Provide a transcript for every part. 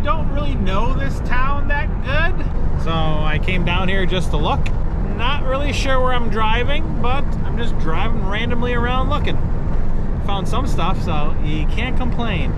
don't really know this town that good, so I came down here just to look. Not really sure where I'm driving, but I'm just driving randomly around looking. Found some stuff, so you can't complain.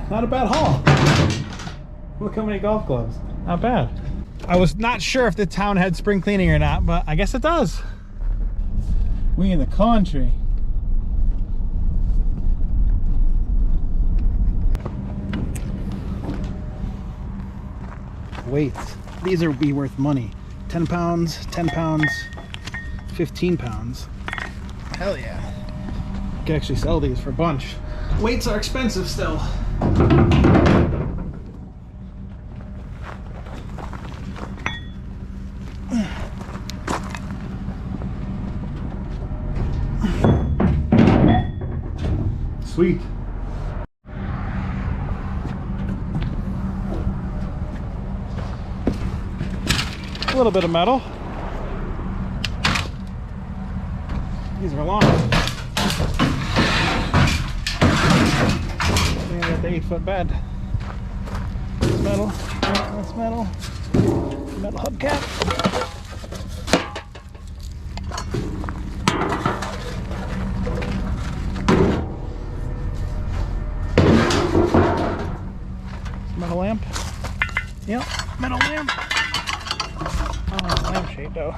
Not a bad haul. Look how many golf clubs. Not bad. I was not sure if the town had spring cleaning or not, but I guess it does. We in the country. Weights. These are be worth money. 10 pounds, 10 pounds, 15 pounds. Hell yeah. You can actually sell these for a bunch. Weights are expensive still. Sweet. A little bit of metal. These are long. Got the 8-foot bed. That's metal. That's metal. Metal hubcap. Metal lamp. Yep, metal lamp. Oh, it's lampshade though.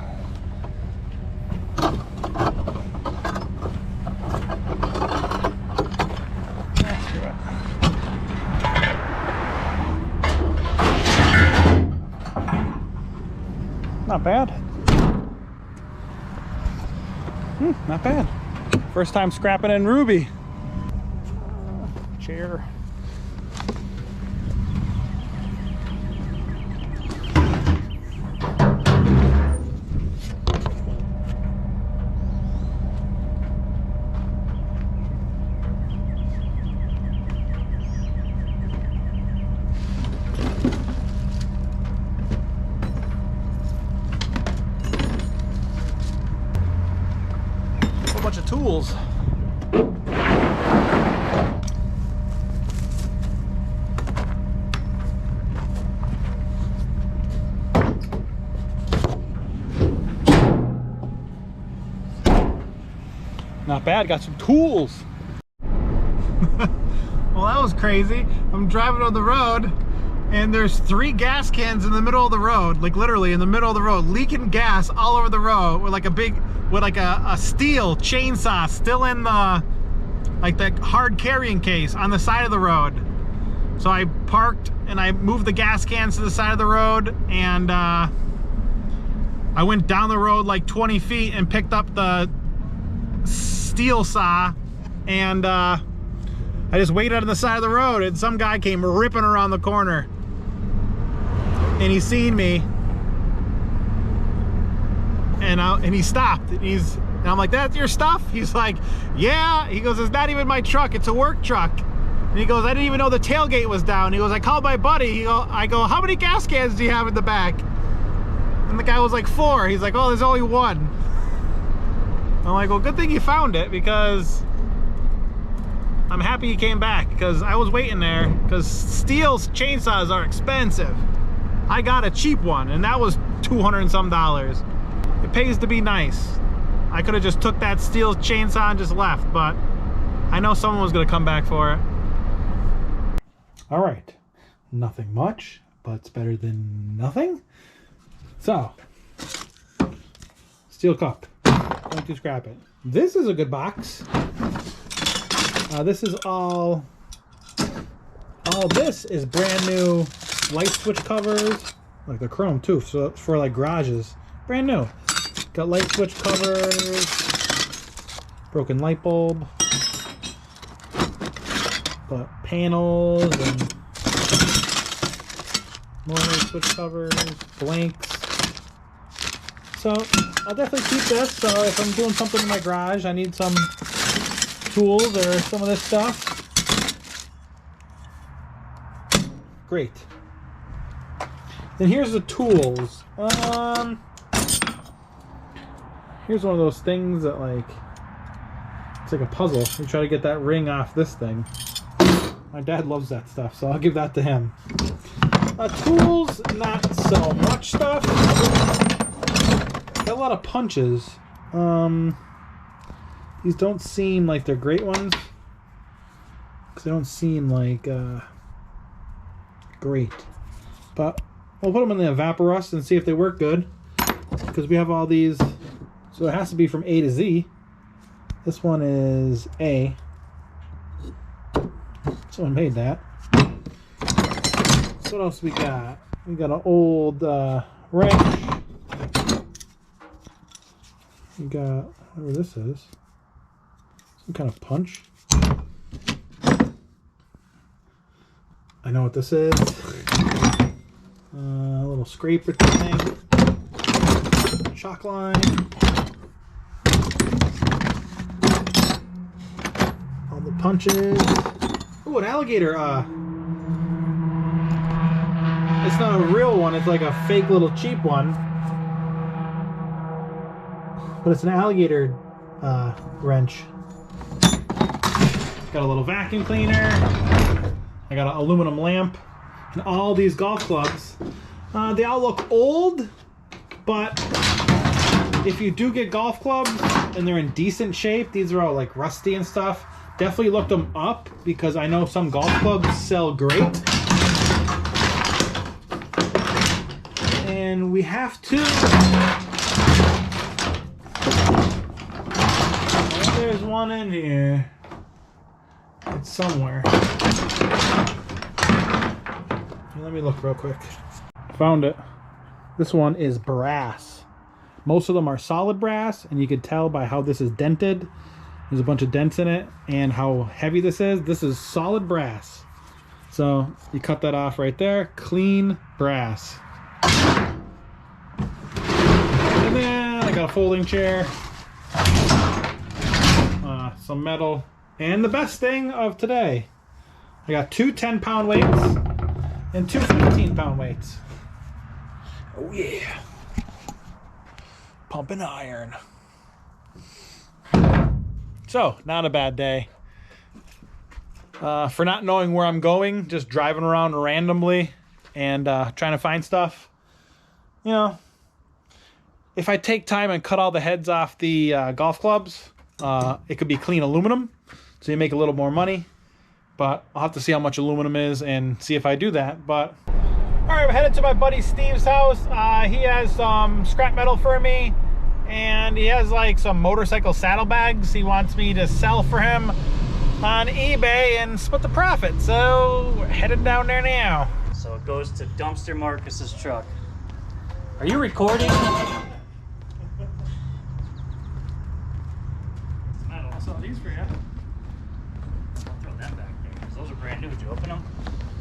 Not bad. Not bad. First time scrapping in Ruby. Chair. Bunch of tools. Not bad, got some tools. Well, that was crazy. I'm driving on the road and there's 3 gas cans in the middle of the road, like literally in the middle of the road, leaking gas all over the road with like a big, with like a steel chainsaw still in the, like the hard carrying case on the side of the road. So I parked and I moved the gas cans to the side of the road, and I went down the road like 20 feet and picked up the steel saw, and I just waited on the side of the road, and some guy came ripping around the corner, and he seen me, and he stopped, and I'm like, "That's your stuff?" He's like, "Yeah." He goes, "It's not even my truck, it's a work truck." And he goes, "I didn't even know the tailgate was down." He goes, "I called my buddy." I go, "How many gas cans do you have in the back?" And the guy was like, 4. He's like, "Oh, there's only 1. I'm like, "Well, good thing you found it, because I'm happy you came back, because I was waiting there, because steel chainsaws are expensive. I got a cheap one, and that was $200 and some. It pays to be nice. I could have just took that steel chainsaw and just left, but I know someone was going to come back for it. All right, nothing much, but it's better than nothing. So, let's Steel cup. Don't you scrap it. This is a good box. This is all this is brand new light switch covers. Like the chrome too, so it's for like garages. Brand new. Got light switch covers, broken light bulb, but panels and more light switch covers, blanks. So I'll definitely keep this. So if I'm doing something in my garage, I need some tools or some of this stuff. Great. Then here's the tools. Here's one of those things that like, it's like a puzzle. You try to get that ring off this thing. My dad loves that stuff, so I'll give that to him. Tools, not so much stuff. Got a lot of punches. These don't seem like they're great ones. Because they don't seem like great. But we'll put them in the Evaporust and see if they work good. Because we have all these. So it has to be from A to Z. This one is A. Someone made that. So what else we got? We got an old wrench. We got whatever this is. Some kind of punch. I know what this is. A little scraper thing. Chalk line. All the punches. Ooh, an alligator. It's not a real one. It's like a fake little cheap one. But it's an alligator wrench. Got a little vacuum cleaner. I got an aluminum lamp. And all these golf clubs. They all look old, but if you do get golf clubs and they're in decent shape, these are all like rusty and stuff, definitely look them up because I know some golf clubs sell great. And we have to... There's one in here. It's somewhere. Let me look real quick. Found it. This one is brass. Most of them are solid brass, and you can tell by how this is dented. There's a bunch of dents in it, and how heavy this is. This is solid brass. So you cut that off right there. Clean brass. And then I got a folding chair. Some metal. And the best thing of today, I got two 10-pound weights and two 15-pound weights. Oh yeah. Pumping iron. So, not a bad day. For not knowing where I'm going, just driving around randomly and trying to find stuff. You know, if I take time and cut all the heads off the golf clubs, it could be clean aluminum, so you make a little more money. But I'll have to see how much aluminum is and see if I do that. But all right, I'm headed to my buddy Steve's house. He has some scrap metal for me, and he has like some motorcycle saddlebags he wants me to sell for him on eBay and split the profit. So we're headed down there now. So it goes to DumpsterMarcus's truck. Are you recording? I saw these for you. Throw that back there, 'cause those are brand new. Did you open them?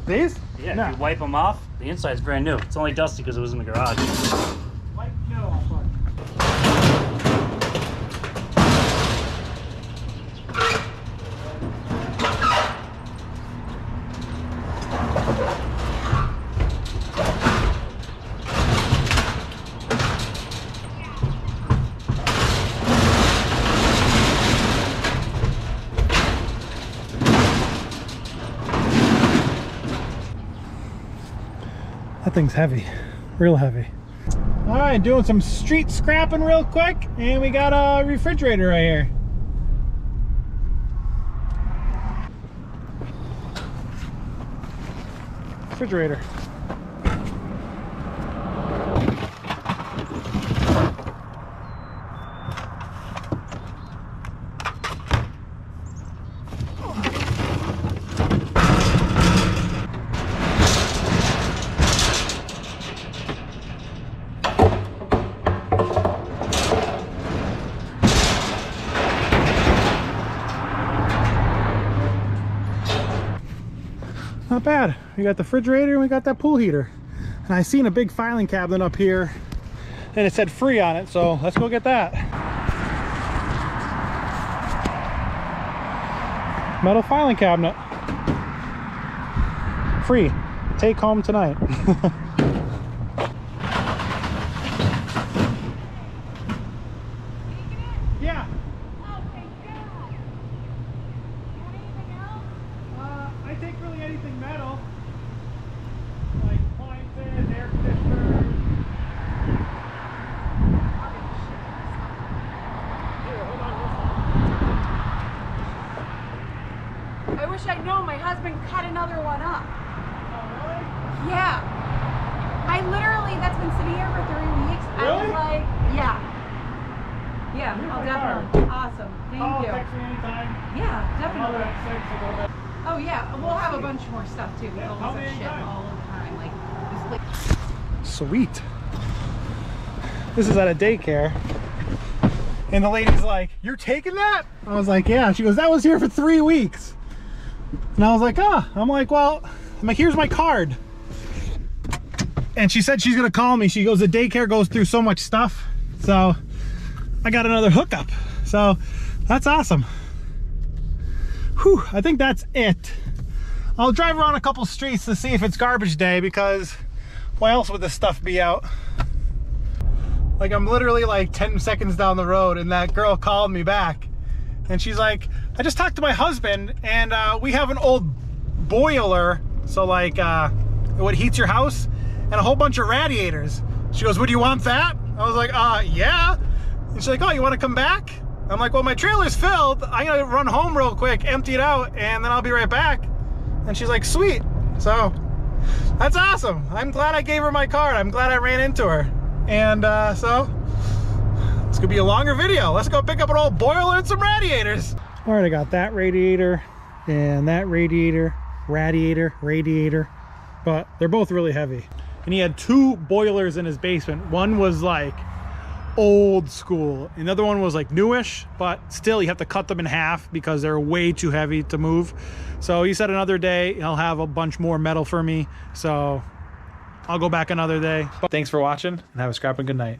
These? Yeah, No. if you wipe them off, the inside's brand new. It's only dusty because it was in the garage. Wipe no off. That thing's heavy, real heavy. All right, doing some street scrapping real quick, and we got a refrigerator right here. Refrigerator. Not bad. We got the refrigerator and we got that pool heater. And I seen a big filing cabinet up here and it said free on it, so let's go get that. Metal filing cabinet. Free. Take home tonight. Yeah. I take really anything metal. Like appliances, air conditioners. Here, hold on. I wish I'd known. My husband cut another one up. Oh, really? Yeah. I literally, that's been sitting here for 3 weeks. I was Really? like, yeah. Yeah, Here's I'll my definitely. Awesome. Thank Call, you. text me anytime. Yeah, I'm definitely. at 6, so go back. Oh yeah, we'll have a bunch more stuff too. We Yeah, always tell have me shit anytime. all the time. Like this place. Sweet. This is at a daycare. And the lady's like, "You're taking that?" I was like, "Yeah." She goes, "That was here for 3 weeks." And I was like, "Ah." I'm like, "Well," I'm like, "Here's my card." And she said she's gonna call me. She goes, "The daycare goes through so much stuff. So I got another hookup." So that's awesome. Whew, I think that's it. I'll drive around a couple streets to see if it's garbage day, because why else would this stuff be out? Like, I'm literally like 10 seconds down the road and that girl called me back and she's like, "I just talked to my husband and we have an old boiler, so like what heats your house, and a whole bunch of radiators." She goes, "Would you want that?" I was like, yeah." And she's like, "Oh, you want to come back?" I'm like, "Well, my trailer's filled. I'm gonna run home real quick, empty it out, and then I'll be right back." And she's like, "Sweet." So that's awesome. I'm glad I gave her my card. I'm glad I ran into her. And so it's gonna be a longer video. Let's go pick up an old boiler and some radiators. All right, I got that radiator and that radiator, but they're both really heavy. And he had 2 boilers in his basement. One was like old school, and the other one was like newish, but still you have to cut them in half because they're way too heavy to move. So he said another day he'll have a bunch more metal for me, so I'll go back another day. Thanks for watching and have a scrapping good night.